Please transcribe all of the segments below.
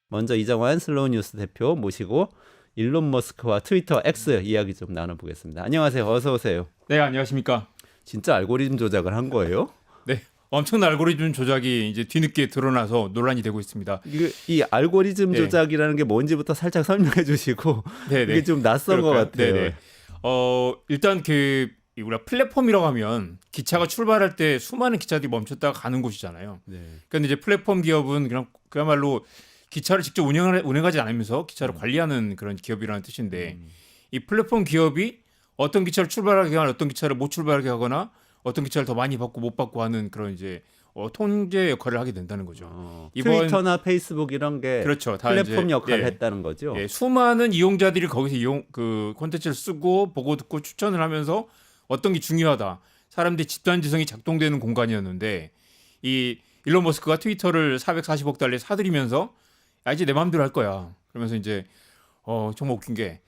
먼저 이정환 슬로우 뉴스 대표 모시고 일론 머스크와 트위터 X 이야기 좀 나눠보겠습니다. 안녕하세요. 어서 오세요. 네, 안녕하십니까. 진짜 알고리즘 조작을 한 거예요? 네, 엄청난 알고리즘 조작이 이제 뒤늦게 드러나서 논란이 되고 있습니다. 이 알고리즘 조작이라는 게 뭔지부터 살짝 설명해 주시고 이게 좀 낯선 것 같아요. 네네. 일단 우리가 플랫폼이라고 하면 기차가 출발할 때 수많은 기차들이 멈췄다가 가는 곳이잖아요. 네. 그런데 이제 플랫폼 기업은 그냥 그야말로 기차를 직접 운행하지 않으면서 기차를 관리하는 그런 기업이라는 뜻인데 이 플랫폼 기업이 어떤 기차를 출발하게 하거나 어떤 기차를 못 출발하게 하거나 어떤 기차를 더 많이 받고 못 받고 하는 그런 이제 통제 역할을 하게 된다는 거죠. 트위터나 페이스북 이런 게 그렇죠. 다 플랫폼 이제, 역할을 했다는 거죠. 수많은 이용자들이 거기서 그 콘텐츠를 쓰고 보고 듣고 추천을 하면서 어떤 게 중요하다. 사람들이 집단지성이 작동되는 공간이었는데 이 일론 머스크가 트위터를 440억 달러에 사들이면서 이제 내 마음대로 할 거야. 그러면서 이제 정말 웃긴 게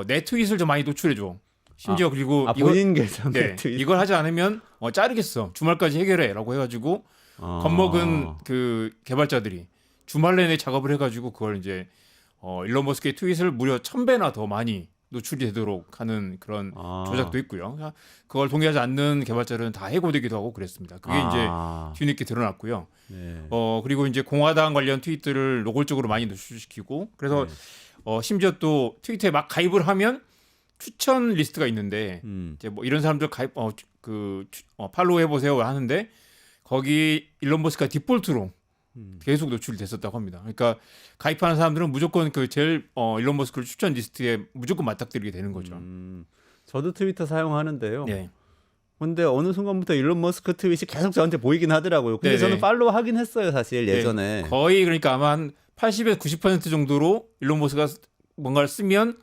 내 트윗을 좀 많이 노출해 줘. 심지어 그리고 본인 계정의 트윗. 이걸 하지 않으면 자르겠어. 주말까지 해결해라고 해가지고 겁먹은 그 개발자들이 주말 내내 작업을 해가지고 그걸 이제 일론 머스크의 트윗을 무려 1000배나 더 많이 노출이 되도록 하는 그런 조작도 있고요. 그걸 동의하지 않는 개발자들은 다 해고되기도 하고 그랬습니다. 그게 이제 뒤늦게 드러났고요. 네. 그리고 이제 공화당 관련 트윗들을 노골적으로 많이 노출시키고 그래서 심지어 또 트위터에 막 가입을 하면 추천 리스트가 있는데 이제 뭐 이런 사람들 가입 팔로우 해보세요 하는데 거기 일론 머스크가 디폴트로 계속 노출이 됐었다고 합니다. 그러니까 가입하는 사람들은 무조건 그 제일 일론 머스크를 추천 리스트에 무조건 맞닥뜨리게 되는 거죠. 저도 트위터 사용하는데요. 네. 근데 어느 순간부터 일론 머스크 트윗이 계속 저한테 보이긴 하더라고요. 근데 저는 팔로우 하긴 했어요, 사실 예전에. 거의 그러니까 아마 한 80에서 90% 정도로 일론 머스크가 뭔가를 쓰면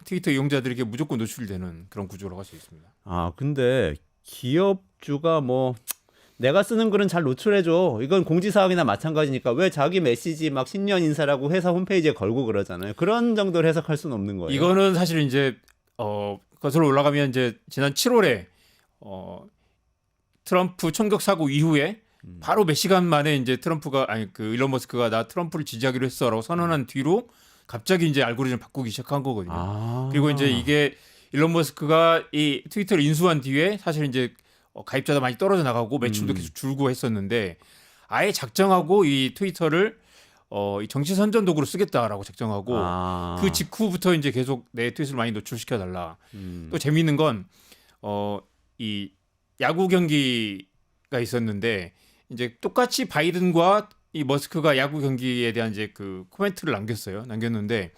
트위터 이용자들에게 무조건 노출되는 그런 구조라고 할 수 있습니다. 근데 기업주가 뭐 내가 쓰는 글은 잘 노출해줘. 이건 공지사항이나 마찬가지니까 왜 자기 메시지 막 신년 인사라고 회사 홈페이지에 걸고 그러잖아요. 그런 정도로 해석할 수는 없는 거예요. 이거는 사실 이제 거슬러 올라가면 이제 지난 7월에 트럼프 총격 사고 이후에 바로 몇 시간 만에 이제 일론 머스크가 나 트럼프를 지지하기로 했어라고 선언한 뒤로 갑자기 이제 알고리즘을 바꾸기 시작한 거거든요. 그리고 이제 이게 일론 머스크가 이 트위터를 인수한 뒤에 사실 이제 가입자도 많이 떨어져 나가고 매출도 계속 줄고 했었는데 아예 작정하고 이 트위터를 이 정치 선전 도구로 쓰겠다라고 작정하고 그 직후부터 이제 계속 내 트윗을 많이 노출시켜 달라. 또 재미있는 건 이 야구 경기가 있었는데 이제 똑같이 바이든과 이 머스크가 야구 경기에 대한 이제 그 코멘트를 남겼는데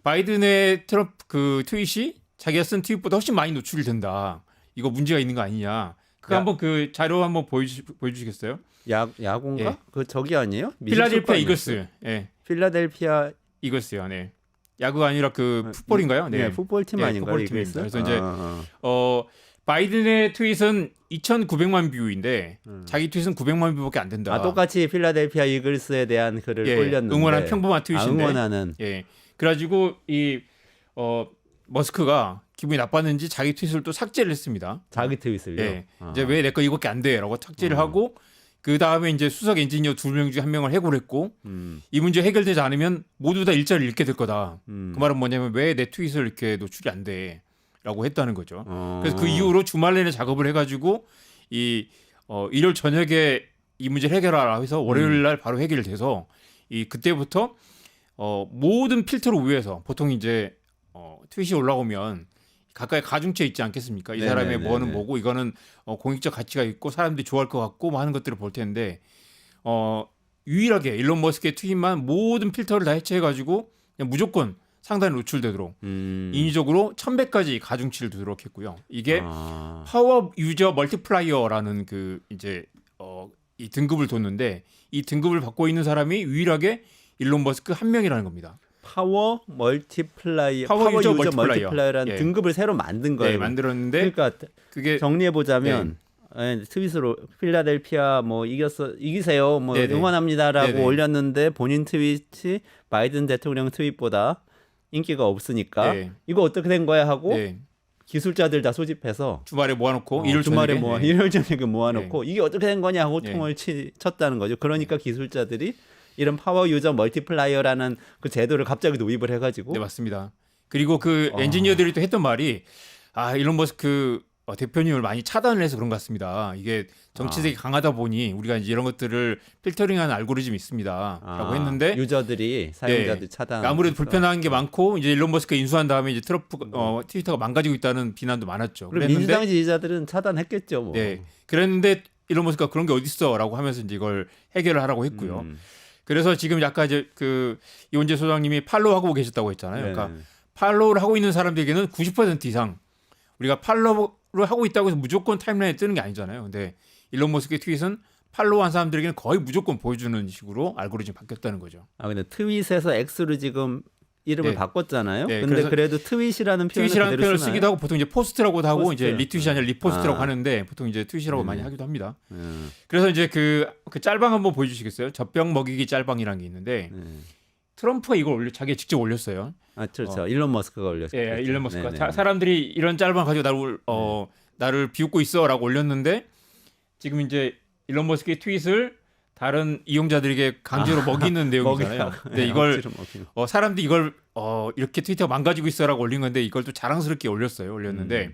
바이든의 트럼프 그 트윗이 자기가 쓴 트윗보다 훨씬 많이 노출이 된다. 이거 문제가 있는 거 아니냐? 한번 그 자료 한번 보여주시겠어요? 야구인가? 예. 그 저기 아니에요? 필라델피아 이글스. 예. 필라델피아 이글스요. 네. 야구가 아니라 그 풋볼인가요? 네. 풋볼팀 아닌가요? 풋볼팀입니다. 그래서 이제 바이든의 트윗은 2,900만 뷰인데 자기 트윗은 900만 뷰밖에 안 된다. 똑같이 필라델피아 이글스에 대한 글을 올렸는데 응원한 평범한 트윗인데. 응원하는. 예. 그래가지고 이 머스크가 기분이 나빴는지 자기 트윗을 또 삭제를 했습니다. 자기 트윗을요? 예. 이제 왜 내 거 이거밖에 안 돼라고 삭제를 하고 그 다음에 이제 수석 엔지니어 2명 중에 1명을 해고를 했고 이 문제 해결되지 않으면 모두 다 일자리를 잃게 될 거다. 그 말은 뭐냐면 왜 내 트윗을 이렇게 노출이 안 돼라고 했다는 거죠. 그래서 그 이후로 주말 내내 작업을 해가지고 일요일 저녁에 이 문제를 해결하라 해서 월요일 날 바로 해결돼서 그때부터 모든 필터를 위해서 보통 이제 트윗이 올라오면 가까이 가중처 있지 않겠습니까? 이 사람의 뭐는 뭐고 이거는 공익적 가치가 있고 사람들이 좋아할 것 같고 뭐 하는 것들을 볼 텐데 유일하게 일론 머스크의 트윗만 모든 필터를 다 해체해가지고 그냥 무조건 상단에 노출되도록 인위적으로 1000배까지 가중치를 두도록 했고요. 이게 파워 유저 멀티플라이어라는 그 이제 이 등급을 뒀는데 이 등급을 받고 있는 사람이 유일하게 일론 머스크 한 명이라는 겁니다. 파워 멀티플라이어, 파워 유저 멀티플라이어라는 등급을 새로 만든 거예요. 네, 만들었는데 그러니까 그게 정리해 보자면 트윗으로 필라델피아 뭐 이기세요 뭐 응원합니다라고 올렸는데 본인 트윗이 바이든 대통령 트윗보다 인기가 없으니까 이거 어떻게 된 거야 하고 기술자들 다 소집해서 주말에 모아놓고 일요일 저녁에 모아놓고 이게 어떻게 된 거냐 하고 통을 쳤다는 거죠. 그러니까 기술자들이 이런 파워 유저 멀티플라이어라는 그 제도를 갑자기 도입을 해가지고. 네, 맞습니다. 그리고 그 엔지니어들이 또 했던 말이 일론 머스크 대표님을 많이 차단을 해서 그런 것 같습니다. 이게 정치색이 강하다 보니 우리가 이제 이런 것들을 필터링하는 알고리즘이 있습니다라고 했는데 유저들이 사용자들이 차단. 아무래도 불편한 게 많고 이제 일론 머스크가 인수한 다음에 이제 트위터가 망가지고 있다는 비난도 많았죠. 그럼 민주당 지지자들은 차단했겠죠. 뭐. 네, 그랬는데 일론 머스크가 그런 게 어딨어라고 하면서 이제 이걸 해결을 하라고 했고요. 그래서 지금 약간 이제 그 이원재 소장님이 팔로우하고 계셨다고 했잖아요. 그러니까 팔로우를 하고 있는 사람들에게는 90% 이상 우리가 팔로우를 하고 있다고 해서 무조건 타임라인에 뜨는 게 아니잖아요. 근데 일론 머스크의 트윗은 팔로우한 사람들에게는 거의 무조건 보여주는 식으로 알고리즘이 바뀌었다는 거죠. 근데 트윗에서 X로 지금 이름을 네. 바꿨잖아요. 네, 근데 그래도 트윗이라는 표현을 쓰기도 하고 보통 이제 포스트라고도 하고 포스트. 이제 리트윗이 아니라 리포스트라고 하는데 보통 이제 트윗이라고 많이 하기도 합니다. 네. 그래서 이제 그 짤방 한번 보여주시겠어요? 젖병 먹이기 짤방이라는 게 있는데 트럼프가 이걸 자기가 직접 올렸어요. 그렇죠. 일론 머스크가 올렸죠. 예, 일론 머스크가 사람들이 이런 짤방 가지고 나를 비웃고 있어라고 올렸는데 지금 이제 일론 머스크의 트윗을 다른 이용자들에게 강제로 먹이는 내용이잖아요. 근데 이걸 사람들이 이걸 이렇게 트위터가 망가지고 있어라고 올린 건데 이걸 또 자랑스럽게 올렸는데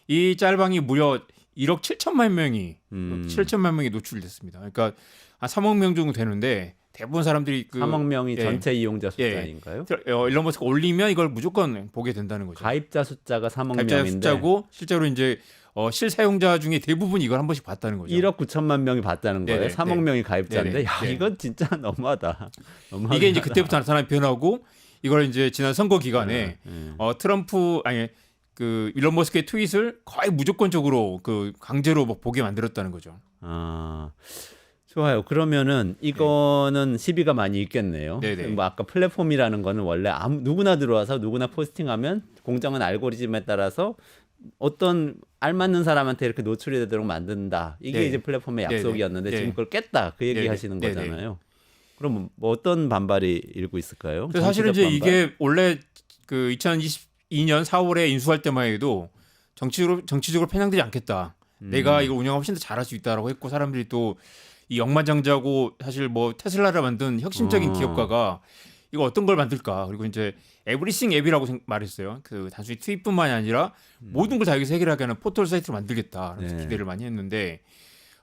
이 짤방이 무려 1억 7천만 명이 7천만 명이 노출됐습니다. 그러니까 한 3억 명 정도 되는데 대부분 사람들이 3억 명이 전체 이용자 숫자인가요? 일론 머스크가 올리면 이걸 무조건 보게 된다는 거죠. 가입자 숫자가 3억 가입자 명인데 숫자고 실제로 이제 실사용자 중에 대부분 이걸 한 번씩 봤다는 거죠. 1억 9천만 명이 봤다는 거예요. 네네, 3억 명이 가입자인데 네네. 이건 진짜 너무하다. 이게 이제 그때부터 나타난 변화고 이걸 이제 지난 선거 기간에 그 일론 머스크의 트윗을 거의 무조건적으로 그 강제로 보게 만들었다는 거죠. 좋아요. 그러면은 이거는 시비가 많이 있겠네요. 네네. 뭐 아까 플랫폼이라는 거는 원래 누구나 들어와서 누구나 포스팅하면 공정한 알고리즘에 따라서 어떤 알맞는 사람한테 이렇게 노출이 되도록 만든다. 이게 네. 이제 플랫폼의 약속이었는데 지금 그걸 깼다. 그 얘기 하시는 거잖아요. 그럼 뭐 어떤 반발이 일고 있을까요? 그래서 사실은 이제 이게 원래 그 2022년 4월에 인수할 때만 해도 정치적으로 편향되지 않겠다. 내가 이걸 운영하면 훨씬 더 잘할 수 있다라고 했고 사람들이 또 이 억만장자고 사실 뭐 테슬라를 만든 혁신적인 기업가가 이거 어떤 걸 만들까? 그리고 이제 에브리싱 앱이라고 말했어요. 그 단순히 트윗뿐만이 아니라 모든 걸 다 여기서 해결하게 하는 포털 사이트를 만들겠다. 그래서 기대를 많이 했는데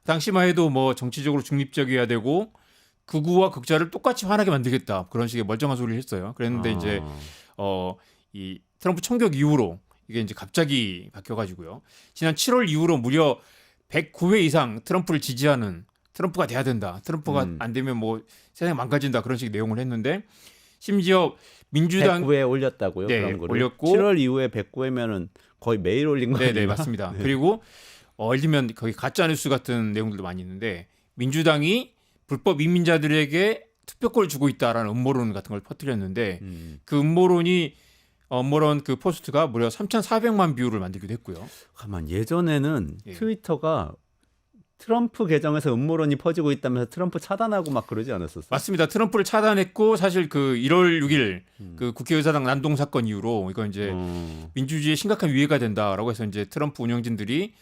당시만 해도 뭐 정치적으로 중립적이어야 되고 극우와 극자를 똑같이 화나게 만들겠다. 그런 식의 멀쩡한 소리를 했어요. 그랬는데 이제 이 트럼프 총격 이후로 이게 이제 갑자기 바뀌어가지고요. 지난 7월 이후로 무려 109회 이상 트럼프를 지지하는 트럼프가 돼야 된다. 트럼프가 안 되면 뭐 세상이 망가진다. 그런 식의 내용을 했는데 심지어 민주당 109회 올렸다고요? 네, 그런 거를? 올렸고 7월 이후에 109회면은 거의 매일 올린 거예요. 네, 맞습니다. 그리고 예를 들면 거기 가짜 뉴스 같은 내용들도 많이 있는데 민주당이 불법 이민자들에게 투표권을 주고 있다라는 음모론 같은 걸 퍼뜨렸는데 그 음모론 그 포스트가 무려 3,400만 뷰를 만들기도 했고요. 가만 예전에는 트위터가 트럼프 계정에서 음모론이 퍼지고 있다면서 트럼프 차단하고 막 그러지 않았었어요? 맞습니다. 트럼프를 차단했고 사실 그 1월 6일 그 국회의사당 난동 사건 이후로 이거 이제 민주주의에 심각한 위해가 된다라고 해서 이제 트럼프 운영진들이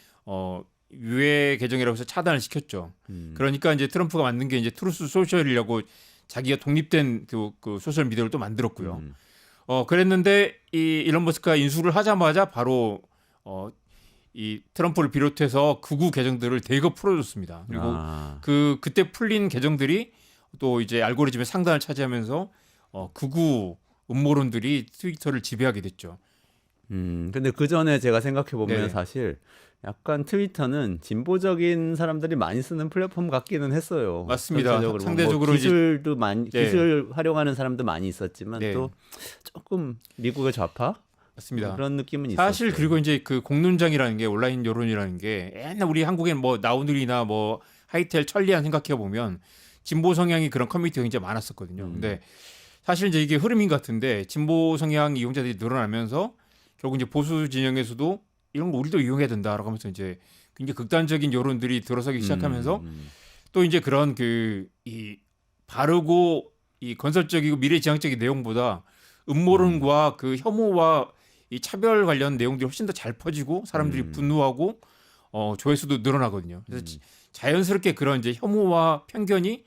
유해 계정이라고 해서 차단을 시켰죠. 그러니까 이제 트럼프가 만든 게 이제 트루스 소셜이라고 자기가 독립된 그 소셜 미디어를 또 만들었고요. 그랬는데 이 일론 머스크가 인수를 하자마자 바로 이 트럼프를 비롯해서 극우 계정들을 대거 풀어줬습니다. 그리고 그때 풀린 계정들이 또 이제 알고리즘의 상단을 차지하면서 극우 음모론들이 트위터를 지배하게 됐죠. 근데 그 전에 제가 생각해 보면 네. 사실 약간 트위터는 진보적인 사람들이 많이 쓰는 플랫폼 같기는 했어요. 맞습니다. 전체적으로. 상대적으로 뭐 기술도 많이 기술 활용하는 사람도 많이 있었지만 네. 또 조금 미국의 좌파 맞습니다. 그런 느낌은 있었어요. 사실 그리고 이제 그 공론장이라는 게 온라인 여론이라는 게 옛날 우리 한국엔 뭐 나우누리나 뭐 하이텔 천리안 생각해 보면 진보 성향이 그런 커뮤니티가 굉장히 많았었거든요. 근데 사실 이제 이게 흐름인 것 같은데 진보 성향 이용자들이 늘어나면서 결국 이제 보수 진영에서도 이런 거 우리도 이용해야 된다라고 하면서 이제 굉장히 극단적인 여론들이 들어서기 시작하면서 또 이제 그런 이 바르고 이 건설적이고 미래지향적인 내용보다 음모론과 그 혐오와 이 차별 관련 내용들이 훨씬 더 잘 퍼지고 사람들이 분노하고 조회수도 늘어나거든요. 그래서 자연스럽게 그런 이제 혐오와 편견이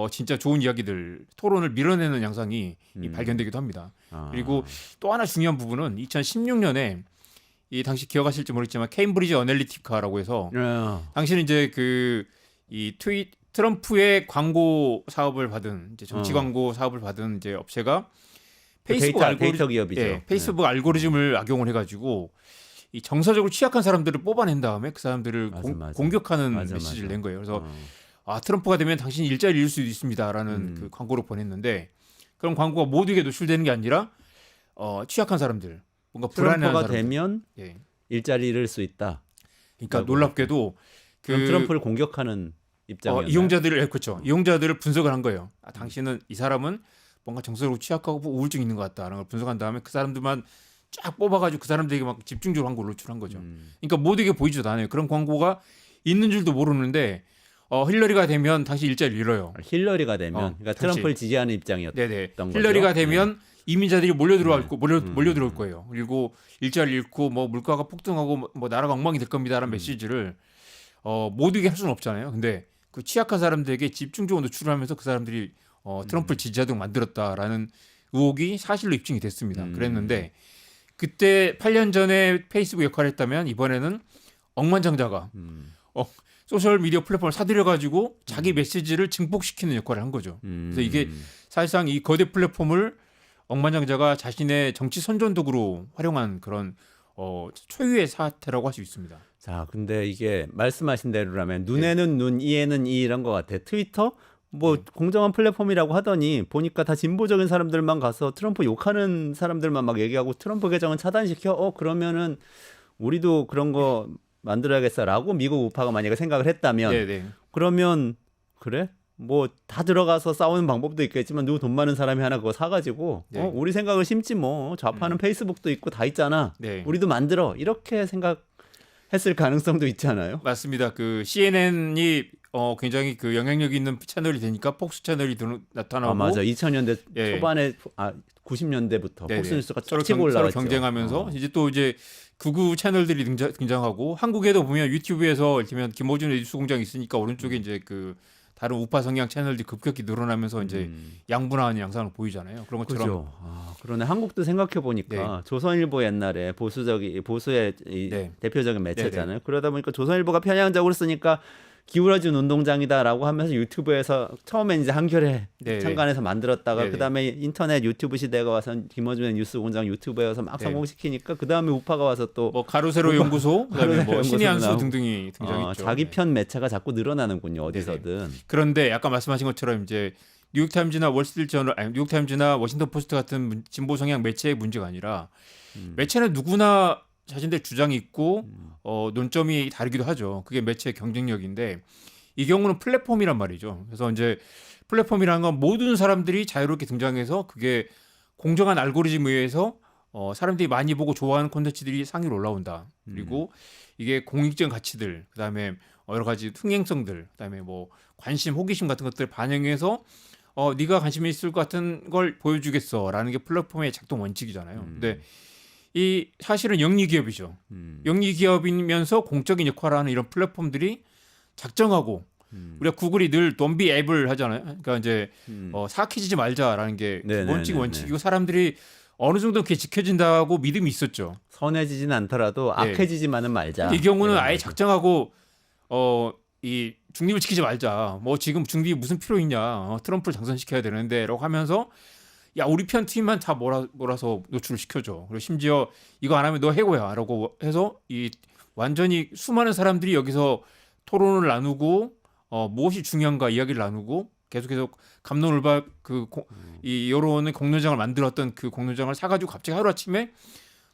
진짜 좋은 이야기들 토론을 밀어내는 양상이 발견되기도 합니다. 그리고 또 하나 중요한 부분은 2016년에 이 당시 기억하실지 모르겠지만 케임브리지 어널리티카라고 해서 당시는 이제 이 트럼프의 광고 사업을 받은 이제 정치 광고 사업을 받은 이제 업체가 페이스북 데이터 기업이죠. 페이스북 알고리즘을 악용을 해가지고 이 정서적으로 취약한 사람들을 뽑아낸 다음에 그 사람들을 맞아. 공격하는 메시지를 낸 거예요. 그래서 트럼프가 되면 당신이 일자리 잃을 수도 있습니다라는 그 광고를 보냈는데 그런 광고가 모두에게 노출되는 게 아니라 취약한 사람들, 뭔가 불안해하는 트럼프가 사람들. 되면 일자리 잃을 수 있다. 그러니까 놀랍게도 그럼 트럼프를 공격하는 입장이었나요? 이용자들을 분석을 한 거예요. 당신은 이 사람은 뭔가 정서적으로 취약하고 우울증 있는 것 같다라는 걸 분석한 다음에 그 사람들만 쫙 뽑아가지고 그 사람들에게 막 집중적으로 광고를 노출한 거죠. 그러니까 모두에게 보이지도 않아요. 그런 광고가 있는 줄도 모르는데 힐러리가 되면 당신 일자리를 잃어요. 힐러리가 되면 그러니까 트럼프를 지지하는 입장이었던 거죠. 힐러리가 되면 이민자들이 몰려들어올 거예요. 그리고 일자리를 잃고 뭐 물가가 폭등하고 뭐 나라가 엉망이 될 겁니다라는 메시지를 모두에게 할 수는 없잖아요. 근데 그 취약한 사람들에게 집중적으로 노출을 하면서 그 사람들이 트럼프를 지지하도록 만들었다라는 의혹이 사실로 입증이 됐습니다. 그랬는데 그때 8년 전에 페이스북 역할을 했다면 이번에는 억만장자가 소셜 미디어 플랫폼을 사들여가지고 자기 메시지를 증폭시키는 역할을 한 거죠. 그래서 이게 사실상 이 거대 플랫폼을 억만장자가 자신의 정치 선전도구로 활용한 그런 초유의 사태라고 할 수 있습니다. 자, 근데 이게 말씀하신 대로라면 눈에는 눈, 이에는 이 이런 것 같아. 트위터 뭐 공정한 플랫폼이라고 하더니 보니까 다 진보적인 사람들만 가서 트럼프 욕하는 사람들만 막 얘기하고 트럼프 계정은 차단시켜. 그러면은 우리도 그런 거 만들어야겠어라고 미국 우파가 만약에 생각을 했다면 그러면 그래? 뭐 다 들어가서 싸우는 방법도 있겠지만 누구 돈 많은 사람이 하나 그거 사가지고 우리 생각을 심지 뭐 좌파는 페이스북도 있고 다 있잖아. 우리도 만들어 이렇게 생각했을 가능성도 있잖아요. 맞습니다. 그 CNN이 굉장히 그 영향력 있는 채널이 되니까 폭스 채널이 나타나고 맞아. 2000년대 초반에 90년대부터 폭스뉴스가 서로 치고 올라왔죠. 경쟁하면서 이제 극우 채널들이 등장하고 한국에도 보면 유튜브에서 이를테면 김어준의 뉴스공장이 있으니까 오른쪽에 이제 그 다른 우파 성향 채널들이 급격히 늘어나면서 이제 양분화하는 양상을 보이잖아요. 그런 것처럼. 그렇죠. 그러네. 한국도 생각해 보니까 조선일보 옛날에 보수의 대표적인 매체잖아요. 그러다 보니까 조선일보가 편향적으로 쓰니까 기울어진 운동장이다라고 하면서 유튜브에서 처음엔 이제 한겨레 창간에서 만들었다가 그다음에 인터넷 유튜브 시대가 와서 김어준의 뉴스공장 유튜브에 와서 막 성공시키니까 그다음에 우파가 와서 또 뭐 가로세로 연구소, 그다음에 뭐 신의 한수 등등이 등장했죠. 자기 편 매체가 자꾸 늘어나는군요. 어디서든. 그런데 아까 말씀하신 것처럼 이제 뉴욕타임즈나 월스트리트저널, 뉴욕타임즈나 워싱턴 포스트 같은 진보 성향 매체의 문제가 아니라 매체는 누구나 자신들 주장이 있고 논점이 다르기도 하죠. 그게 매체의 경쟁력인데 이 경우는 플랫폼이란 말이죠. 그래서 이제 플랫폼이라는 건 모든 사람들이 자유롭게 등장해서 그게 공정한 알고리즘에 의해서 사람들이 많이 보고 좋아하는 콘텐츠들이 상위로 올라온다. 그리고 이게 공익적 가치들, 그다음에 여러 가지 흥행성들, 그다음에 뭐 관심, 호기심 같은 것들을 반영해서 네가 관심이 있을 것 같은 걸 보여주겠어라는 게 플랫폼의 작동 원칙이잖아요. 근데 이 사실은 영리 기업이죠. 영리 기업이면서 공적인 역할을 하는 이런 플랫폼들이 작정하고 우리가 구글이 늘 Don't be 앱을 하잖아요. 그러니까 이제 사악해지지 말자라는 게 원칙이고 사람들이 어느 정도 그게 지켜진다고 믿음이 있었죠. 선해지진 않더라도 악해지지만은 말자. 이 경우는 아예 작정하고 이 중립을 지키지 말자. 뭐 지금 중립이 무슨 필요 있냐. 트럼프를 당선시켜야 되는데라고 하면서 야 우리 편 팀만 다 몰아서 노출을 시켜줘. 그리고 심지어 이거 안 하면 너 해고야라고 해서 이 완전히 수많은 사람들이 여기서 토론을 나누고 무엇이 중요한가 이야기를 나누고 계속해서 갑론을박 이 여론의 공론장을 만들었던 그 공론장을 사가지고 갑자기 하루아침에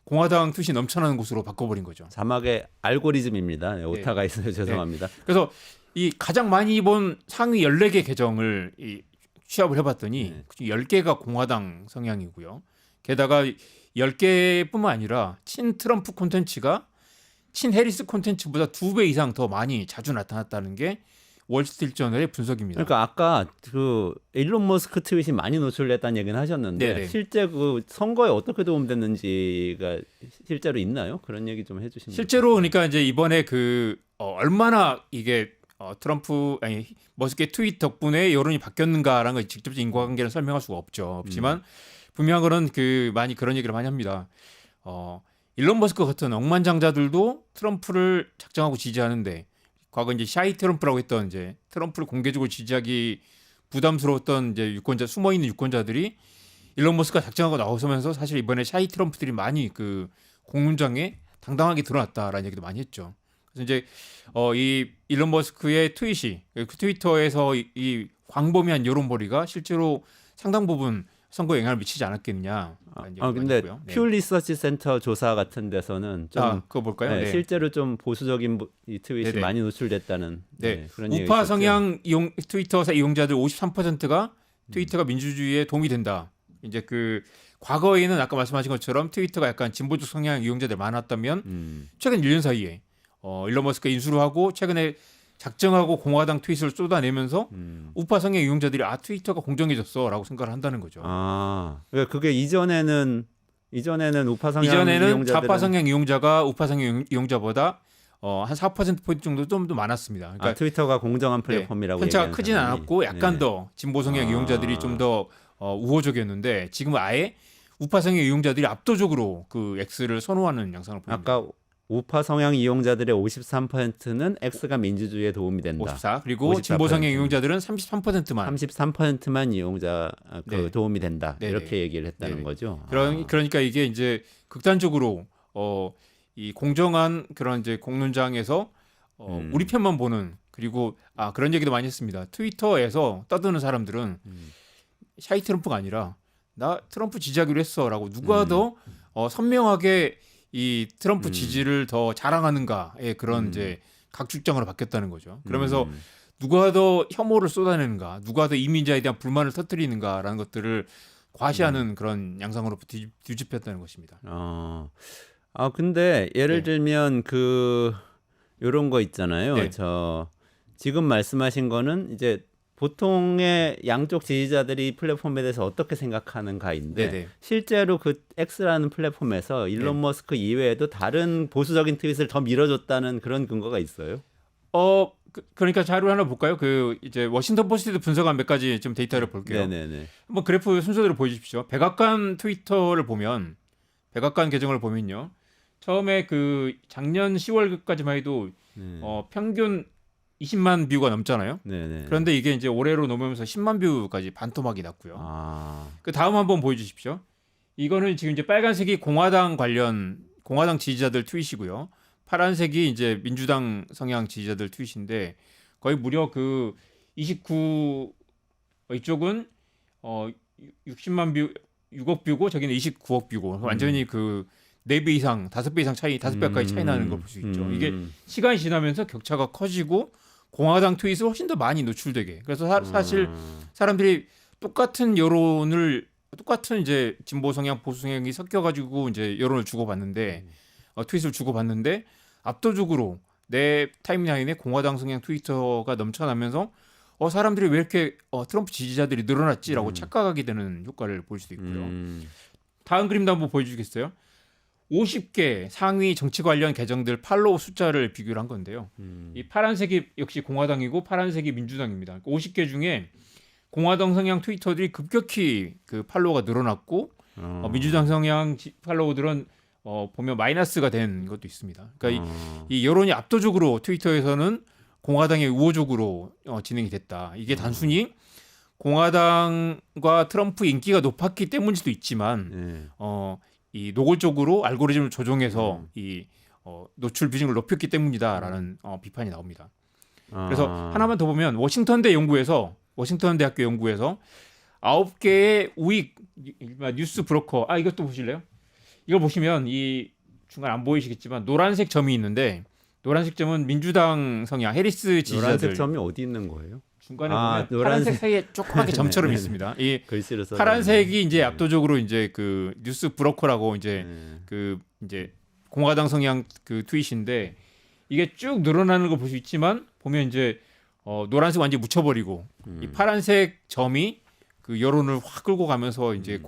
공화당 투시 넘쳐나는 곳으로 바꿔버린 거죠. 자막에 알고리즘입니다. 오타가 있어요. 죄송합니다. 그래서 이 가장 많이 본 상위 14개 계정을 취합을 해봤더니 10개가 공화당 성향이고요. 게다가 10개뿐만 아니라 친 트럼프 콘텐츠가 친 해리스 콘텐츠보다 2배 이상 더 많이 자주 나타났다는 게 월스트리트저널의 분석입니다. 그러니까 아까 그 일론 머스크 트윗이 많이 노출됐다는 얘기는 하셨는데 실제 그 선거에 어떻게 도움됐는지가 실제로 있나요? 그런 얘기 좀 해주시면. 실제로 그러니까 이제 이번에 얼마나 이게 머스크의 트윗 덕분에 여론이 바뀌었는가라는 걸 직접적 인과관계를 설명할 수가 없지만 분명한 거는 많이 그런 얘기를 많이 합니다. 일론 머스크 같은 억만장자들도 트럼프를 작정하고 지지하는데 과거 이제 샤이 트럼프라고 했던 이제 트럼프를 공개적으로 지지하기 부담스러웠던 이제 유권자 숨어 있는 유권자들이 일론 머스크가 작정하고 나서면서 사실 이번에 샤이 트럼프들이 많이 그 공론장에 당당하게 드러났다라는 얘기도 많이 했죠. 그래서 이제 이 일론 머스크의 트윗이 그 트위터에서 이 광범위한 여론몰이가 실제로 상당 부분 선거에 영향을 미치지 않았겠냐. 근데 퓨 리서치 센터 조사 같은 데서는 좀 그거 볼까요? 네, 실제로 좀 보수적인 이 트윗이 네네. 많이 노출됐다는 그런 얘기가 우파 있었죠. 성향 트위터 이용자들 53%가 트위터가 민주주의에 도움이 된다. 이제 그 과거에는 아까 말씀하신 것처럼 트위터가 약간 진보적 성향 이용자들 많았다면 최근 1년 사이에 일론 머스크가 인수를 하고 최근에 작정하고 공화당 트윗을 쏟아내면서 우파 성향 이용자들이 트위터가 공정해졌어라고 생각을 한다는 거죠. 그러니까 그게 이전에는 우파 성향 이전에는 이용자들은 좌파 성향 이용자가 우파 성향 이용자보다 한 4%포인트 정도 좀 더 많았습니다. 그러니까 트위터가 공정한 플랫폼이라고 편차가 크진 않았고 약간 네. 더 진보 성향 이용자들이 좀 더 우호적이었는데 지금은 아예 우파 성향 이용자들이 압도적으로 그 X를 선호하는 양상을 보입니다. 아까 우파 성향 이용자들의 53%는 X가 민주주의에 도움이 된다. 54 그리고 진보 성향 54%. 이용자들은 33%만 33%만 이용자 네. 도움이 된다. 네네. 이렇게 얘기를 했다는 네네. 거죠. 그러니까 이게 이제 극단적으로 이 공정한 그런 이제 공론장에서 우리 편만 보는 그리고 그런 얘기도 많이 했습니다. 트위터에서 떠드는 사람들은 샤이 트럼프가 아니라 나 트럼프 지지하기로 했어라고 누가 더 선명하게 이 트럼프 지지를 더 자랑하는가의 그런 이제 각축장으로 바뀌었다는 거죠. 그러면서 누가 더 혐오를 쏟아내는가, 누가 더 이민자에 대한 불만을 터뜨리는가라는 것들을 과시하는 그런 양상으로 뒤집혔다는 것입니다. 근데 예를 네. 들면 요런 거 있잖아요. 네. 지금 말씀하신 거는 이제 보통의 양쪽 지지자들이 플랫폼에 대해서 어떻게 생각하는가인데 네네. 실제로 그 X라는 플랫폼에서 일론 머스크 이외에도 다른 보수적인 트윗을 더 밀어줬다는 그런 근거가 있어요? 그러니까 자료 하나 볼까요? 이제 워싱턴 포스트도 분석한 몇 가지 좀 데이터를 볼게요. 네네네. 한번 그래프 순서대로 보여주십시오. 백악관 트위터를 보면 백악관 계정을 보면요. 처음에 작년 10월까지만 해도 평균 20만 뷰가 넘잖아요. 네네. 그런데 이게 이제 올해로 넘으면서 10만 뷰까지 반토막이 났고요. 그 다음 한번 보여주십시오. 이거는 지금 이제 빨간색이 공화당 지지자들 트윗이고요. 파란색이 이제 민주당 성향 지지자들 트윗인데 거의 무려 29 이쪽은 60만 뷰, 6억 뷰고 저기는 29억 뷰고 완전히 4배 이상, 5배 이상 차이, 5배 가까이 차이 나는 걸 볼 수 있죠. 이게 시간이 지나면서 격차가 커지고 공화당 트윗을 훨씬 더 많이 노출되게. 그래서 사실 사람들이 똑같은 여론을 똑같은 이제 진보 성향, 보수 성향이 섞여가지고 이제 여론을 주고받는데 트윗을 주고받는데 압도적으로 내 타임라인에 공화당 성향 트위터가 넘쳐나면서 사람들이 왜 이렇게 트럼프 지지자들이 늘어났지라고 착각하게 되는 효과를 볼 수도 있고요. 다음 그림도 한번 보여주시겠어요? 50개 상위 정치 관련 계정들 팔로우 숫자를 비교를 한 건데요. 이 파란색이 역시 공화당이고 파란색이 민주당입니다. 50개 중에 공화당 성향 트위터들이 급격히 그 팔로워가 늘어났고 민주당 성향 팔로워들은 보면 마이너스가 된 것도 있습니다. 그러니까 이 여론이 압도적으로 트위터에서는 공화당에 우호적으로 진행이 됐다. 이게 단순히 공화당과 트럼프 인기가 높았기 때문일 수도 있지만 이 노골적으로 알고리즘을 조종해서 이 노출 비중을 높였기 때문이다라는 비판이 나옵니다. 그래서 하나만 더 보면 워싱턴 대학교 연구에서 9개의 우익 뉴스 브로커 이것도 보실래요? 이걸 보시면 이 중간 안 보이시겠지만 노란색 점이 있는데 노란색 점은 민주당 성향 해리스 지지자들. 노란색 점이 어디 있는 거예요? 중간에 보면 파란색 사이에 조그맣게 점처럼 있습니다. 이 글씨로 써. 파란색이 이제 압도적으로 이제 뉴스 브로커라고 이제 이제 공화당 성향 트윗인데 이게 쭉 늘어나는 걸 볼 수 있지만 보면 이제 노란색 완전히 묻혀버리고 이 파란색 점이 그 여론을 확 끌고 가면서 이제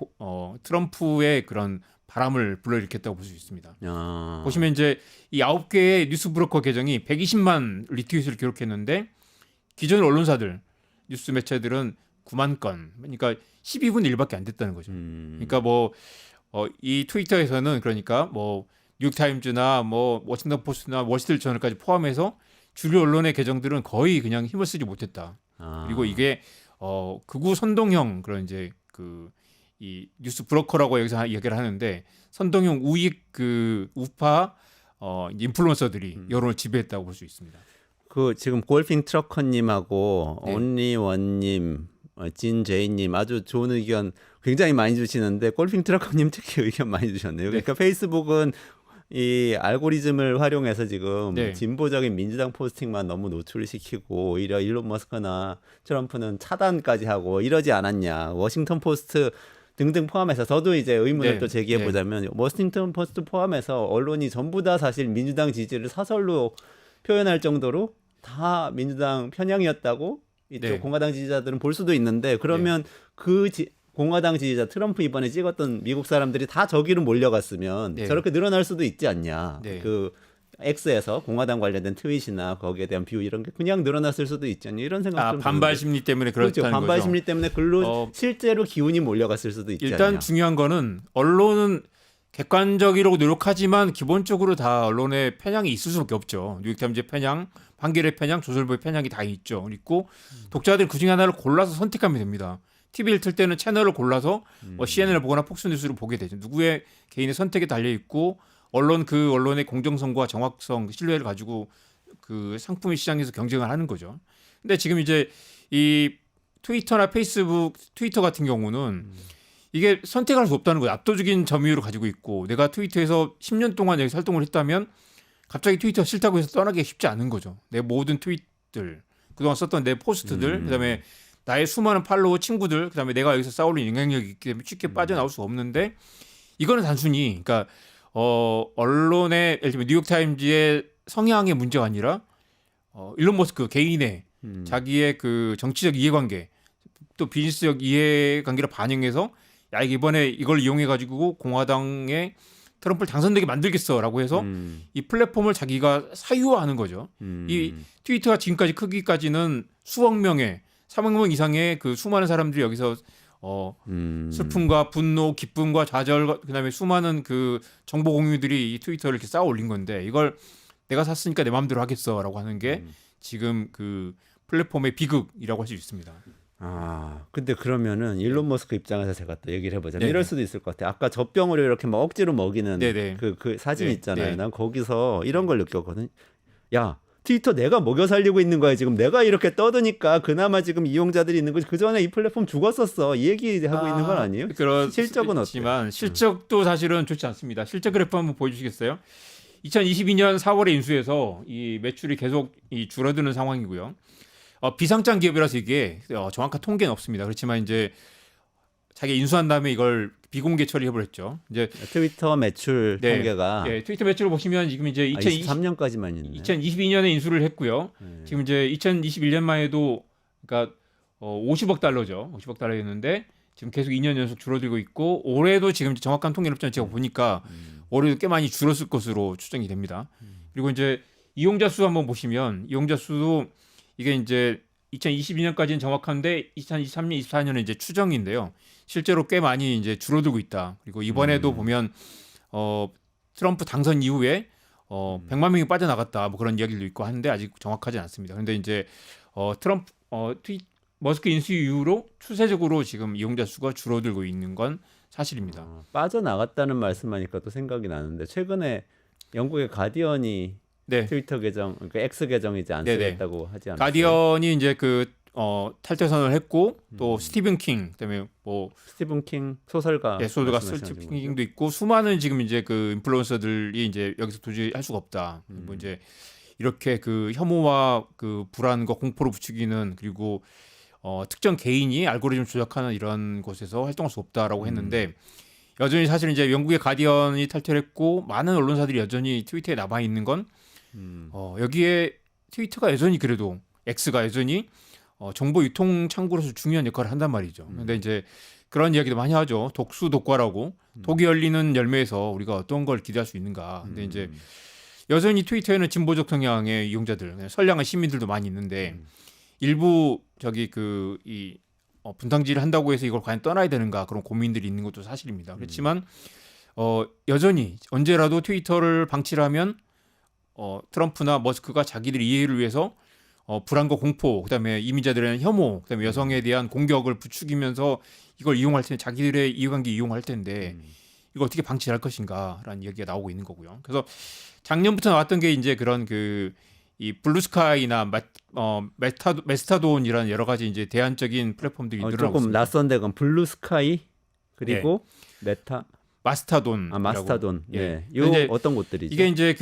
트럼프의 그런 바람을 불러일으켰다고 볼 수 있습니다. 보시면 이제 이 9개의 뉴스 브로커 계정이 120만 리트윗을 기록했는데 기존 언론사들 뉴스 매체들은 9만 건, 그러니까 12분의 1밖에 안 됐다는 거죠. 그러니까 뭐 이 트위터에서는 그러니까 뭐 뉴욕타임즈나 뭐 워싱턴 포스트나 월스트리트 저널까지 포함해서 주류 언론의 계정들은 거의 그냥 힘을 쓰지 못했다. 그리고 이게 극우 선동형 그런 이제 그 이 뉴스 브로커라고 여기서 얘기를 하는데 선동형 우익 그 우파 인플루언서들이 여론을 지배했다고 볼 수 있습니다. 그 지금 골핑 트러커님하고 네. 온리원님, 진제이님 아주 좋은 의견 굉장히 많이 주시는데 골핑 트러커님 특히 의견 많이 주셨네요. 그러니까 페이스북은 이 알고리즘을 활용해서 지금 네. 진보적인 민주당 포스팅만 너무 노출시키고 오히려 일론 머스크나 트럼프는 차단까지 하고 이러지 않았냐. 워싱턴 포스트 등등 포함해서 저도 이제 의문을 네. 또 제기해 보자면 워싱턴 포스트 포함해서 언론이 전부 다 사실 민주당 지지를 사설로 표현할 정도로 다 민주당 편향이었다고 이쪽 네. 공화당 지지자들은 볼 수도 있는데 그러면 공화당 지지자 트럼프 이번에 찍었던 미국 사람들이 다 저기로 몰려갔으면 네. 저렇게 늘어날 수도 있지 않냐. 네. 그 X에서 공화당 관련된 트윗이나 거기에 대한 뷰 이런 게 그냥 늘어났을 수도 있지 않냐 이런 생각 좀 반발 드는데. 심리 때문에 그렇죠. 그렇다는 반발 거죠. 심리 때문에 글로 실제로 기운이 몰려갔을 수도 있지 일단 않냐. 중요한 거는 언론은 객관적이라고 노력하지만 기본적으로 다 언론의 편향이 있을 수밖에 없죠. 뉴욕타임즈의 편향, 판결의 편향, 조선일보의 편향이 다 있죠. 그리고 독자들 그중에 하나를 골라서 선택하면 됩니다. TV를 틀 때는 채널을 골라서 CNN을 보거나 폭스뉴스를 보게 되죠. 누구의 개인의 선택에 달려 있고 그 언론의 공정성과 정확성, 신뢰를 가지고 그 상품의 시장에서 경쟁을 하는 거죠. 근데 지금 이제 이 트위터나 페이스북, 트위터 같은 경우는 이게 선택할 수 없다는 거예요. 압도적인 점유율을 가지고 있고 내가 트위터에서 10년 동안 여기 활동을 했다면 갑자기 트위터 싫다고 해서 떠나기가 쉽지 않은 거죠. 내 모든 트윗들, 그동안 썼던 내 포스트들, 그다음에 나의 수많은 팔로워 친구들, 그다음에 내가 여기서 쌓아올린 영향력이 있기 때문에 쉽게 빠져나올 수 없는데 이거는 단순히 그러니까 언론의 예를 들면 뉴욕타임즈의 성향의 문제가 아니라 일론 머스크 개인의 자기의 그 정치적 이해관계 또 비즈니스적 이해관계를 반영해서 야 이번에 이걸 이용해 가지고 공화당의 트럼프를 당선되게 만들겠어라고 해서 이 플랫폼을 자기가 사유화하는 거죠. 이 트위터가 지금까지 크기까지는 수억 명의 3억 명 이상의 그 수많은 사람들이 여기서 슬픔과 분노, 기쁨과 좌절, 그다음에 수많은 그 정보 공유들이 이 트위터를 이렇게 쌓아 올린 건데 이걸 내가 샀으니까 내 마음대로 하겠어라고 하는 게 지금 그 플랫폼의 비극이라고 할 수 있습니다. 근데 그러면은 일론 머스크 입장에서 제가 또 얘기를 해보자면 네네. 이럴 수도 있을 것 같아요. 아까 젖병으로 이렇게 막 억지로 먹이는 네네. 그 사진 네, 있잖아요. 네. 난 거기서 이런 걸 느꼈거든. 야, 트위터 내가 먹여 살리고 있는 거야. 지금 내가 이렇게 떠드니까 그나마 지금 이용자들이 있는 거지. 그 전에 이 플랫폼 죽었었어. 이 얘기하고 있는 건 아니에요? 실적은 어때요? 그렇지만 실적도 사실은 좋지 않습니다. 실적 그래프 한번 보여주시겠어요? 2022년 4월에 인수해서 이 매출이 계속 줄어드는 상황이고요. 비상장 기업이라서 이게 정확한 통계는 없습니다. 그렇지만 이제 자기 인수한 다음에 이걸 비공개 처리해버렸죠. 했죠. 이제 트위터 매출 통계가 트위터 매출을 보시면 지금 이제 23년까지만 있네. 2022년에 인수를 했고요. 지금 이제 2021년만 해도 그러니까 50억 달러죠. 50억 달러였는데 지금 계속 2년 연속 줄어들고 있고 올해도 지금 정확한 통계는 없지만 제가 보니까 올해도 꽤 많이 줄었을 것으로 추정이 됩니다. 그리고 이제 이용자 수 한번 보시면 이용자 수도 이게 이제 2022년까지는 정확한데 2023년, 24년은 이제 추정인데요. 실제로 꽤 많이 이제 줄어들고 있다. 그리고 이번에도 보면 트럼프 당선 이후에 100만 명이 빠져나갔다. 뭐 그런 이야기도 있고 하는데 아직 정확하지 않습니다. 그런데 이제 트럼프 머스크 인수 이후로 추세적으로 지금 이용자 수가 줄어들고 있는 건 사실입니다. 빠져나갔다는 말씀하니까 또 생각이 나는데 최근에 영국의 가디언이 트위터 계정, 그러니까 X 계정이지 안 쓰겠다고 하지 않았어요? 가디언이 이제 그 탈퇴 선언을 했고 또 스티븐 킹 그다음에 뭐 스티븐 킹 소설가, 소설가 스티븐 킹도 있고 수많은 지금 이제 그 인플루언서들이 이제 여기서 도저히 할 수가 없다. 뭐 이제 이렇게 그 혐오와 그 불안과 공포를 부추기는 그리고 특정 개인이 알고리즘 조작하는 이런 곳에서 활동할 수 없다라고 했는데 여전히 사실 이제 영국의 가디언이 탈퇴를 했고 많은 언론사들이 여전히 트위터에 남아 있는 건 여기에 트위터가 여전히 그래도 X가 여전히 정보 유통 창구로서 중요한 역할을 한단 말이죠. 근데 이제 그런 이야기도 많이 하죠. 독수독과라고 독이 열리는 열매에서 우리가 어떤 걸 기대할 수 있는가. 근데 이제 여전히 트위터에는 진보적 성향의 이용자들, 선량한 시민들도 많이 있는데 일부 저기 분탕질을 한다고 해서 이걸 과연 떠나야 되는가 그런 고민들이 있는 것도 사실입니다. 그렇지만 여전히 언제라도 트위터를 방치를 하면 트럼프나 머스크가 자기들 이해를 위해서 불안과 공포, 그다음에 이민자들에 대한 혐오, 그다음에 여성에 대한 공격을 부추기면서 이걸 이용할 텐데 자기들의 이해관계 이용할 텐데 이거 어떻게 방치할 것인가라는 이야기가 나오고 있는 거고요. 그래서 작년부터 나왔던 게 이제 그런 이 블루스카이나 메스타돈이라는 여러 가지 이제 대안적인 플랫폼들이 늘어나고 조금 있습니다. 낯선데 그럼 블루스카이 그리고 마스타돈. 마스타돈. 예. 네. 요 이제 어떤 곳들이죠? 이게 이제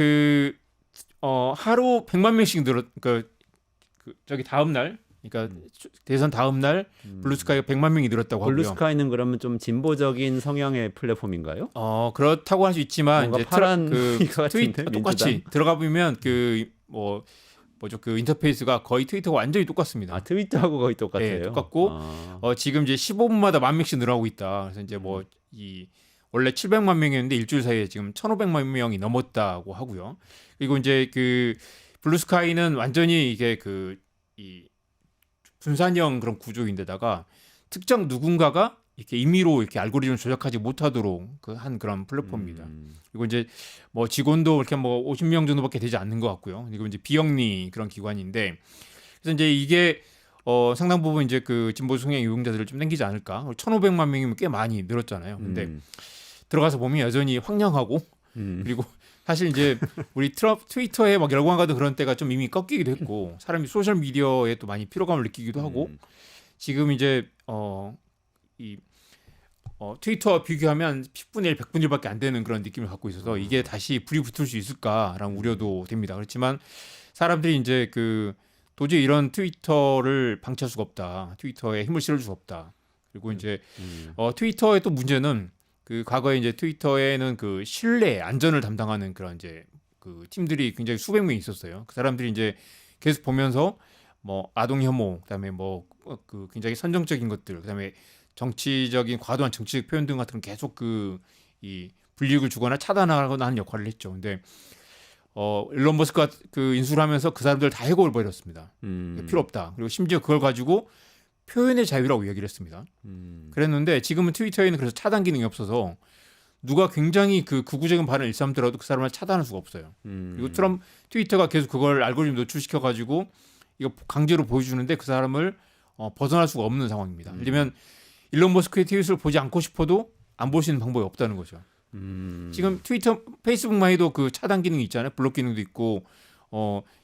하루 100만 명씩 저기 다음 날, 그러니까 대선 다음 날 블루스카이가 100만 명이 늘었다고 하고요. 블루스카이는 그러면 좀 진보적인 성향의 플랫폼인가요? 그렇다고 할 수 있지만 이제 파란 트위터 똑같이 들어가 보면 그 인터페이스가 거의 트위터가 완전히 똑같습니다. 아, 트위터하고 거의 똑같아요. 네, 똑같고 지금 이제 15분마다 10,000명씩 늘어나고 있다. 그래서 이제 원래 700만 명이었는데 일주일 사이에 지금 1,500만 명이 넘었다고 하고요. 그리고 이제 블루스카이는 완전히 이게 이 분산형 그런 구조인데다가 특정 누군가가 이렇게 임의로 이렇게 알고리즘을 조작하지 못하도록 한 그런 플랫폼입니다. 그리고 이제 직원도 이렇게 50명 정도밖에 되지 않는 것 같고요. 그리고 이제 비영리 그런 기관인데 그래서 이제 이게 상당 부분 이제 진보 성향 이용자들을 좀 당기지 않을까. 1,500만 명이면 꽤 많이 늘었잖아요. 근데 들어가서 보면 여전히 황량하고 그리고 사실 이제 우리 트위터에 막 열광하던 그런 때가 좀 이미 꺾이기도 했고 사람이 소셜 미디어에 또 많이 피로감을 느끼기도 하고 지금 이제 트위터와 비교하면 10분의 1, 100분의 1밖에 안 되는 그런 느낌을 갖고 있어서 이게 다시 불이 붙을 수 있을까라는 우려도 됩니다. 그렇지만 사람들이 이제 도저히 이런 트위터를 방치할 수가 없다. 트위터에 힘을 실을 수가 없다. 그리고 이제 트위터의 또 문제는 과거에 이제 트위터에는 신뢰, 안전을 담당하는 그런 이제 팀들이 굉장히 수백 명 있었어요. 그 사람들이 이제 계속 보면서 아동 혐오, 그다음에 굉장히 선정적인 것들, 그다음에 정치적인 과도한 정치적 표현 등 같은 계속 이 불이익을 주거나 차단하거나 하는 역할을 했죠. 근데 일론 머스크가 인수를 하면서 그 사람들 다 해고를 버렸습니다. 필요 없다. 그리고 심지어 그걸 가지고 표현의 자유라고 이야기를 했습니다. 그랬는데 지금은 트위터에는 그래서 차단 기능이 없어서 누가 굉장히 극우적인 발언을 일삼더라도 그 사람을 차단할 수가 없어요. 그리고 트위터가 계속 그걸 알고리즘 노출시켜 가지고 이거 강제로 보여주는데 그 사람을 벗어날 수가 없는 상황입니다. 예를 들면 일론 머스크의 트윗을 보지 않고 싶어도 안 볼 수 있는 방법이 없다는 거죠. 지금 트위터, 페이스북만 해도 차단 기능이 있잖아요. 블록 기능도 있고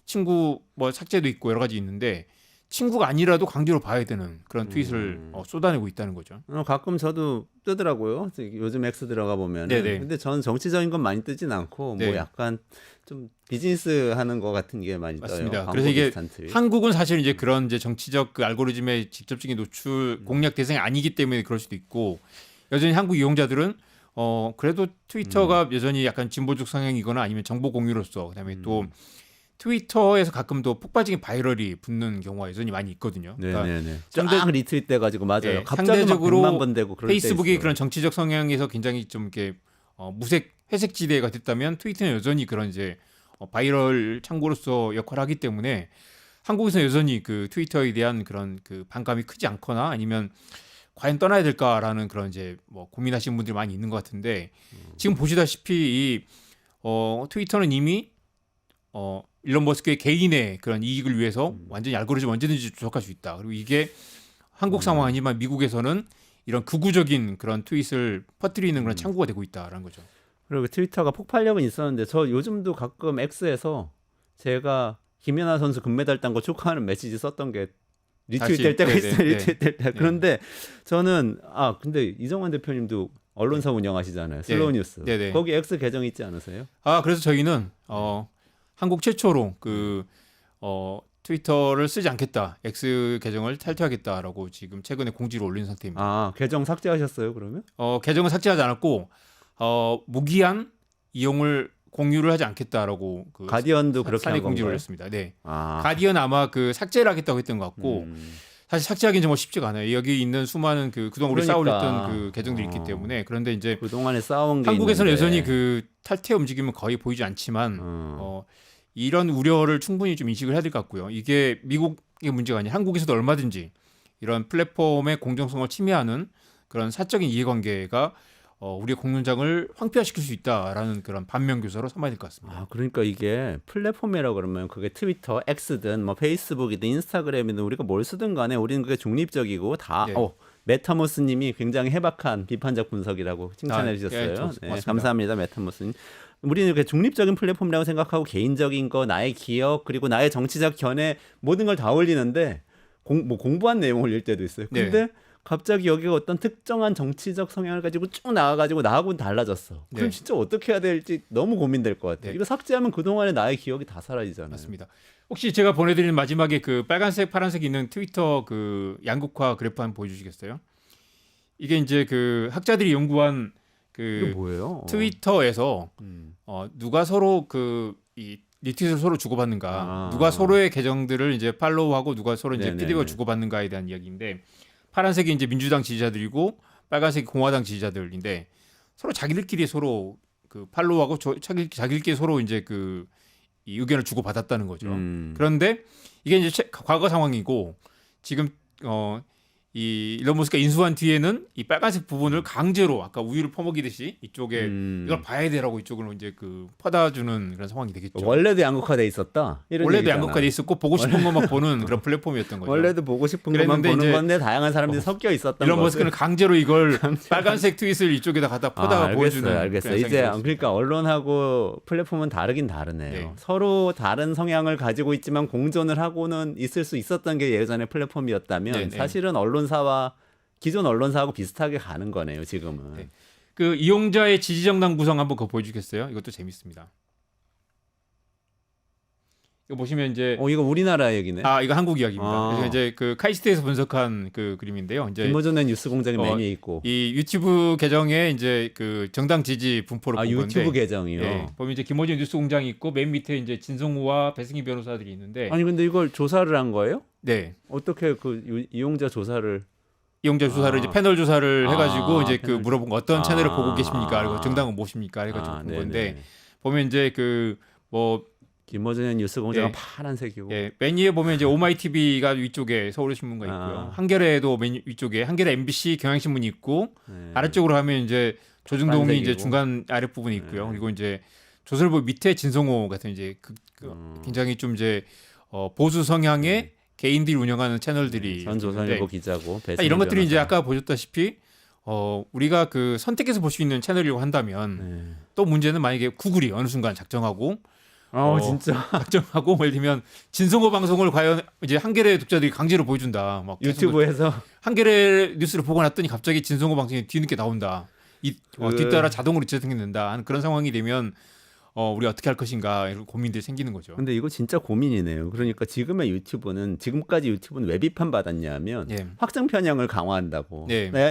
친구 삭제도 있고 여러 가지 있는데 친구가 아니라도 강제로 봐야 되는 그런 트윗을 쏟아내고 있다는 거죠. 가끔 저도 뜨더라고요. 요즘 X 들어가 보면. 근데 저는 정치적인 건 많이 뜨진 않고 네. 약간 좀 비즈니스 하는 거 같은 게 많이 맞습니다. 떠요. 그래서 이게 한국은 사실 이제 그런 이제 정치적 알고리즘의 직접적인 노출 공략 대상이 아니기 때문에 그럴 수도 있고 여전히 한국 이용자들은 그래도 트위터가 여전히 약간 진보적 성향이거나 아니면 정보 공유로서 그다음에 또 트위터에서 가끔 또 폭발적인 바이럴이 붙는 경우가 여전히 많이 있거든요. 네네네. 쫙 리트윗 돼가지고 맞아요. 네, 갑자기 상대적으로 100만 번 되고 그럴 페이스북이 때 그런 정치적 성향에서 굉장히 좀 이렇게 회색 지대가 됐다면 트위터는 여전히 그런 이제 바이럴 창고로서 역할을 하기 때문에 한국에서 여전히 트위터에 대한 그런 반감이 크지 않거나 아니면 과연 떠나야 될까라는 그런 이제 고민하시는 분들이 많이 있는 것 같은데 지금 보시다시피 트위터는 이미 일론 머스크의 개인의 그런 이익을 위해서 완전히 알고리즘 언제든지 조작할 수 있다. 그리고 이게 한국 상황 아니지만 미국에서는 이런 극우적인 그런 트윗을 퍼뜨리는 그런 창구가 되고 있다라는 거죠. 그리고 트위터가 폭발력은 있었는데 저 요즘도 가끔 X에서 제가 김연아 선수 금메달 딴 거 축하하는 메시지 썼던 게 리트윗 될 때가 있어요. 리트윗 될 때. 그런데 저는 근데 이정환 대표님도 언론사 운영하시잖아요. 슬로우 뉴스. 거기 X 계정 있지 않으세요? 그래서 저희는 한국 최초로 트위터를 쓰지 않겠다. X 계정을 탈퇴하겠다라고 지금 최근에 공지를 올린 상태입니다. 계정 삭제하셨어요, 그러면? 계정은 삭제하지 않았고 무기한 이용을 공유를 하지 않겠다라고 가디언도 그렇게 한 공지를 건가요? 올렸습니다. 네. 가디언 아마 삭제를 하겠다고 했던 것 같고 사실 삭제하기는 정말 쉽지가 않아요. 여기 있는 수많은 그동안 우리 싸워냈던 계정들이 있기 때문에 그런데 이제 그동안에 싸운 게 한국에서는 있는데. 여전히 탈퇴 움직임은 거의 보이지 않지만 이런 우려를 충분히 좀 인식을 해야 될 것 같고요. 이게 미국 이게 문제가 아니라 한국에서도 얼마든지 이런 플랫폼의 공정성을 침해하는 그런 사적인 이해관계가 우리의 공론장을 황폐화시킬 수 있다라는 그런 반면교사로 삼아야 될 것 같습니다. 아, 그러니까 이게 플랫폼이라고 그러면 그게 트위터, X든 뭐 페이스북이든 인스타그램이든 우리가 뭘 쓰든 간에 우리는 그게 중립적이고 다 네. 메타모스님이 굉장히 해박한 비판적 분석이라고 칭찬해 주셨어요. 네, 감사합니다, 메타모스님. 우리는 이렇게 중립적인 플랫폼이라고 생각하고 개인적인 거, 나의 기억 그리고 나의 정치적 견해 모든 걸 다 올리는데 공부한 내용 올릴 때도 있어요. 근데 갑자기 여기가 어떤 특정한 정치적 성향을 가지고 쭉 나와가지고 나하고는 달라졌어. 그럼 진짜 어떻게 해야 될지 너무 고민될 것 같아요. 이거 삭제하면 그동안의 나의 기억이 다 사라지잖아요. 맞습니다. 혹시 제가 보내드리는 마지막에 그 빨간색, 파란색 있는 트위터 그 양극화 그래프 한번 보여주시겠어요? 이게 이제 그 학자들이 연구한 그 이게 뭐예요? 트위터에서 누가 서로 이 리트윗을 서로 주고받는가, 누가 서로의 계정들을 이제 팔로우하고 누가 서로 이제 피드백을 주고받는가에 대한 이야기인데. 파란색이 이제 민주당 지지자들이고 빨간색이 공화당 지지자들인데 서로 자기들끼리 서로 그 팔로우하고 자기들끼리 서로 이제 이 의견을 주고 받았다는 거죠. 그런데 이게 이제 과거 상황이고 지금 이 일론 머스크가 인수한 뒤에는 이 빨간색 부분을 강제로 아까 우유를 퍼먹이듯이 이쪽에 이걸 봐야 되라고 이쪽으로 이제 퍼다주는 그런 상황이 되겠죠. 원래도 양극화돼 있었다. 원래도 양극화돼 있었고 보고 싶은 것만 보는 그런 플랫폼이었던 거죠. 원래도 보고 싶은 것만 보는 건데 다양한 사람들이 섞여 있었던 일론 머스크는 강제로 이걸 빨간색 트윗을 이쪽에다 갖다 퍼다가 보여주는. 알겠어요. 이제 그러니까 언론하고 플랫폼은 다르긴 다르네요. 네. 서로 다른 성향을 가지고 있지만 공존을 하고는 있을 수 있었던 게 예전에 플랫폼이었다면 사실은 기존 언론사하고 비슷하게 가는 거네요. 지금은. 네. 그 이용자의 지지 정당 구성 한번 그거 보여주겠어요? 이것도 재밌습니다. 이거 보시면 이제 이거 우리나라 얘기네. 이거 한국 이야기입니다. 그래서 이제 그 카이스트에서 분석한 그 그림인데요. 이제 김어준의 뉴스공장의 메뉴에 있고 이 유튜브 계정에 이제 그 정당 지지 분포를 본 건데. 유튜브 계정이요. 네. 보면 이제 김어준 뉴스공장이 있고 맨 밑에 이제 진성우와 배승희 변호사들이 있는데. 아니 근데 이걸 조사를 한 거예요? 네. 어떻게 이용자 조사를 이제 패널 조사를 해가지고 이제 물어본 거 어떤 채널을 보고 계십니까? 그리고 정당은 무엇입니까? 해가지고 본 건데 보면 이제 김어준의 뉴스공장은 파란색이고 맨 위에 보면 이제 오마이TV가 위쪽에 서울신문가 있고요. 한겨레도 맨 위쪽에 한겨레 MBC 경향신문이 있고 아래쪽으로 하면 이제 조중동이 파란색이고. 이제 중간 아래 부분이 있고요. 그리고 이제 조선일보 밑에 진성호 같은 이제 굉장히 좀 이제 보수 성향의 개인들이 운영하는 채널들이 전 조선일보 기자고 이런 것들이 이제 아까 보셨다시피 우리가 선택해서 볼 수 있는 채널이라고 한다면 또 문제는 만약에 구글이 어느 순간 작정하고 진짜 작정하고 예를 들면 진성호 방송을 과연 이제 한겨레 독자들이 강제로 보여준다. 막 유튜브에서 한겨레 뉴스를 보고 났더니 갑자기 진성호 방송이 뒤늦게 나온다. 뒤따라 자동으로 재생된다 하는 그런 상황이 되면 우리 어떻게 할 것인가 이런 고민들이 생기는 거죠. 근데 이거 진짜 고민이네요. 그러니까 지금까지 유튜브는 왜 비판받았냐면 확장 편향을 강화한다고.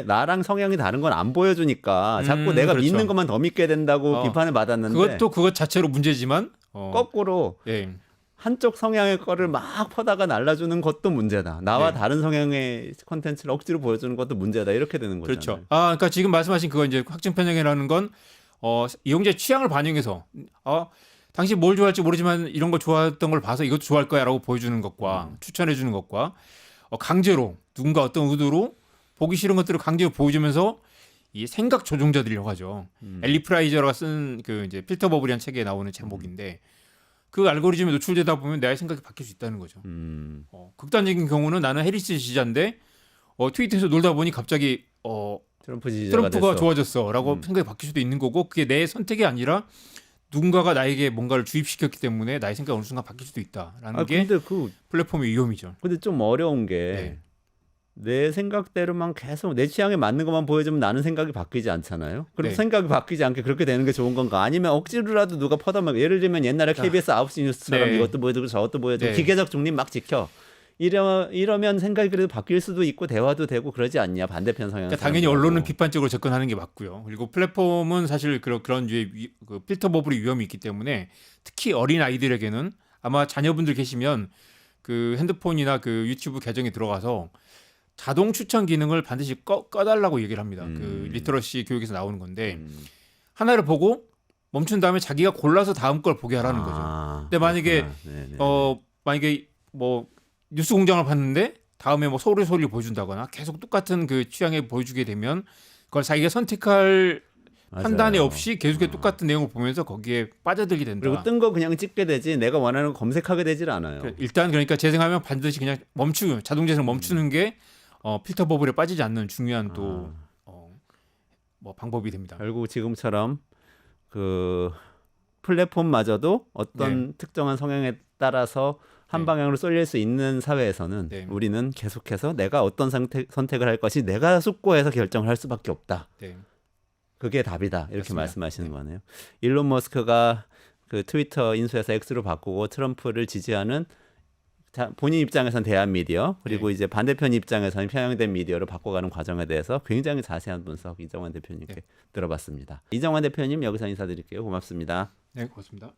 나랑 성향이 다른 건 안 보여주니까 자꾸 내가 그렇죠. 믿는 것만 더 믿게 된다고 비판을 받았는데 그것 자체로 문제지만 거꾸로 한쪽 성향의 거를 막 퍼다가 날라주는 것도 문제다. 나와 다른 성향의 콘텐츠를 억지로 보여주는 것도 문제다. 이렇게 되는 거잖아요. 그렇죠. 그러니까 지금 말씀하신 그거 이제 확증 편향이라는 건 이용자의 취향을 반영해서 당신 뭘 좋아할지 모르지만 이런 걸 좋아했던 걸 봐서 이것도 좋아할 거야라고 보여주는 것과 추천해 주는 것과 강제로 누군가 어떤 의도로 보기 싫은 것들을 강제로 보여주면서 이 생각 조종자들이라고 하죠. 엘리 프라이저가 쓴 이제 필터 버블이라는 책에 나오는 제목인데 그 알고리즘에 노출되다 보면 내 생각이 바뀔 수 있다는 거죠. 극단적인 경우는 나는 해리스 지지자인데 트위터에서 놀다 보니 갑자기 트럼프가 좋아졌어라고 생각이 바뀔 수도 있는 거고 그게 내 선택이 아니라 누군가가 나에게 뭔가를 주입시켰기 때문에 나의 생각이 어느 순간 바뀔 수도 있다라는 게 근데 플랫폼의 위험이죠. 근데 좀 어려운 게 내 생각대로만 계속 내 취향에 맞는 것만 보여주면 나는 생각이 바뀌지 않잖아요. 그럼 생각이 바뀌지 않게 그렇게 되는 게 좋은 건가? 아니면 억지로라도 누가 퍼다만 예를 들면 옛날에 KBS 9시 뉴스처럼 이것도 보여주고 저것도 보여주고 기계적 중립 막 지켜. 이러면 생각이 그래도 바뀔 수도 있고 대화도 되고 그러지 않냐 반대편 성향. 그러니까 당연히 언론은 비판적으로 접근하는 게 맞고요. 그리고 플랫폼은 사실 그런 류의 필터 버블이 위험이 있기 때문에 특히 어린 아이들에게는 아마 자녀분들 계시면 핸드폰이나 유튜브 계정에 들어가서 자동 추천 기능을 반드시 꺼달라고 얘기를 합니다. 리터러시 교육에서 나오는 건데 하나를 보고 멈춘 다음에 자기가 골라서 다음 걸 보게 하라는 거죠. 근데 만약에 뉴스 공장을 봤는데 다음에 뭐 서울의 소리를 보여준다거나 계속 똑같은 그 취향에 보여주게 되면 그걸 자기가 선택할 맞아요. 판단이 없이 계속 똑같은 내용을 보면서 거기에 빠져들게 된다. 그리고 뜬 거 그냥 찍게 되지 내가 원하는 거 검색하게 되질 않아요. 일단 그러니까 재생하면 반드시 그냥 자동 재생 멈추는 게 필터 버블에 빠지지 않는 중요한 또 뭐 방법이 됩니다. 결국 지금처럼 그 플랫폼마저도 어떤 네. 특정한 성향에 따라서 한 네. 방향으로 쏠릴 수 있는 사회에서는 네. 우리는 계속해서 내가 어떤 선택을 할 것이 내가 숙고해서 결정을 할 수밖에 없다. 네. 그게 답이다. 이렇게 맞습니다. 말씀하시는 거네요. 일론 머스크가 그 트위터 인수해서 X로 바꾸고 트럼프를 지지하는 본인 입장에서는 대한 미디어 그리고 이제 반대편 입장에서는 편향된 미디어로 바꿔가는 과정에 대해서 굉장히 자세한 분석 이정환 대표님께 들어봤습니다. 이정환 대표님 여기서 인사드릴게요. 고맙습니다. 네, 고맙습니다.